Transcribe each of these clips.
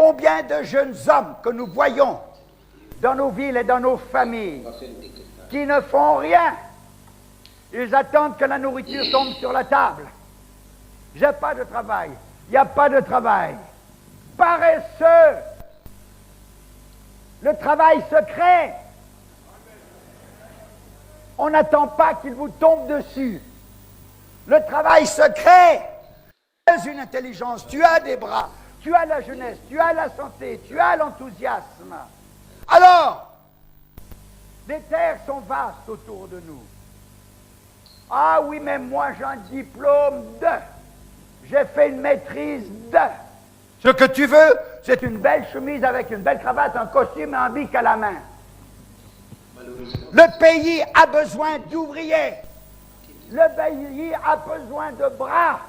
Combien de jeunes hommes que nous voyons dans nos villes et dans nos familles qui ne font rien. Ils attendent que la nourriture tombe sur la table. J'ai pas de travail. Il n'y a pas de travail. Paresseux. Le travail se crée. On n'attend pas qu'il vous tombe dessus. Le travail se crée. Tu as une intelligence, tu as des bras, tu as la jeunesse, tu as la santé, tu as l'enthousiasme. Alors, les terres sont vastes autour de nous. Ah oui, mais moi j'ai un diplôme de. J'ai fait une maîtrise de. Ce que tu veux, c'est une belle chemise avec une belle cravate, un costume et un bic à la main. Le pays a besoin d'ouvriers. Le pays a besoin de bras.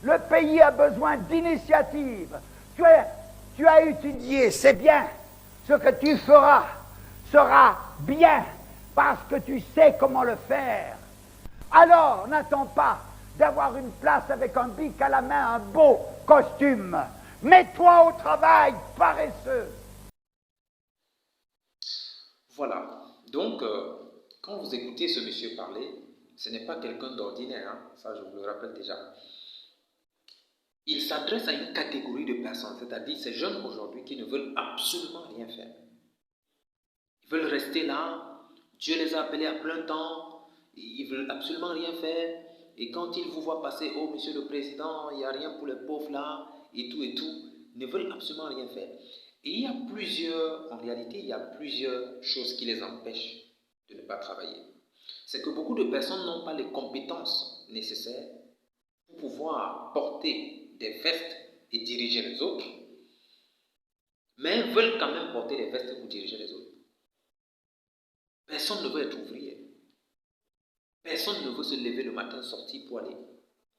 Le pays a besoin d'initiatives. Tu as étudié, c'est bien. Ce que tu feras sera bien parce que tu sais comment le faire. Alors, n'attends pas d'avoir une place avec un bic à la main, un beau costume. Mets-toi au travail, paresseux. Voilà. Donc, quand vous écoutez ce monsieur parler, ce n'est pas quelqu'un d'ordinaire, hein? Ça je vous le rappelle déjà. Il s'adresse à une catégorie de personnes, c'est-à-dire ces jeunes aujourd'hui qui ne veulent absolument rien faire. Ils veulent rester là, Dieu les a appelés à plein temps, ils ne veulent absolument rien faire. Et quand ils vous voient passer, oh monsieur le président, il n'y a rien pour les pauvres là, et tout, ils ne veulent absolument rien faire. Et en réalité, il y a plusieurs choses qui les empêchent de ne pas travailler. C'est que beaucoup de personnes n'ont pas les compétences nécessaires pour pouvoir porter des vestes et diriger les autres, mais veulent quand même porter les vestes pour diriger les autres. Personne ne veut être ouvrier. Personne ne veut se lever le matin, sortir pour aller.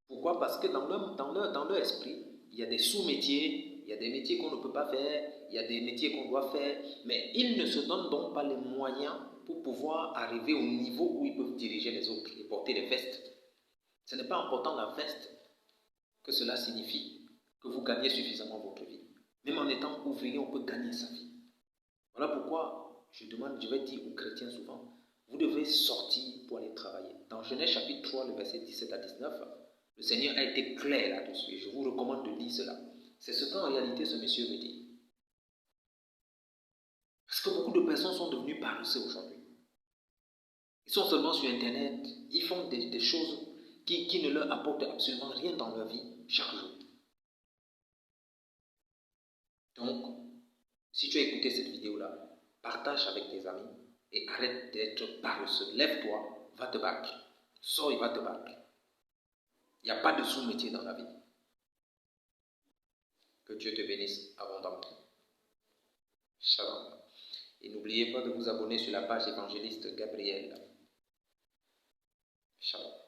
Pourquoi? Parce que dans leur esprit, il y a des sous-métiers, il y a des métiers qu'on ne peut pas faire, il y a des métiers qu'on doit faire, mais ils ne se donnent donc pas les moyens pour pouvoir arriver au niveau où ils peuvent diriger les autres et porter les vestes. Ce n'est pas important la veste que cela signifie que vous gagnez suffisamment votre vie. Même en étant ouvrier, on peut gagner sa vie. Voilà pourquoi je vais dire aux chrétiens souvent, vous devez sortir pour aller travailler. Dans Genèse chapitre 3, le verset 17 à 19, le Seigneur a été clair là-dessus et je vous recommande de lire cela. C'est ce qu'en réalité ce monsieur veut dire. Parce que beaucoup de personnes sont devenues paresseux aujourd'hui. Ils sont seulement sur Internet, ils font des choses qui ne leur apportent absolument rien dans leur vie chaque jour. Donc, si tu as écouté cette vidéo-là, partage avec tes amis et arrête d'être paresseux. Lève-toi, va te battre. Sors et va te battre. Il n'y a pas de sous-métier dans la vie. Que Dieu te bénisse abondamment. Shalom. Et n'oubliez pas de vous abonner sur la page évangéliste Gabriel. Shalom.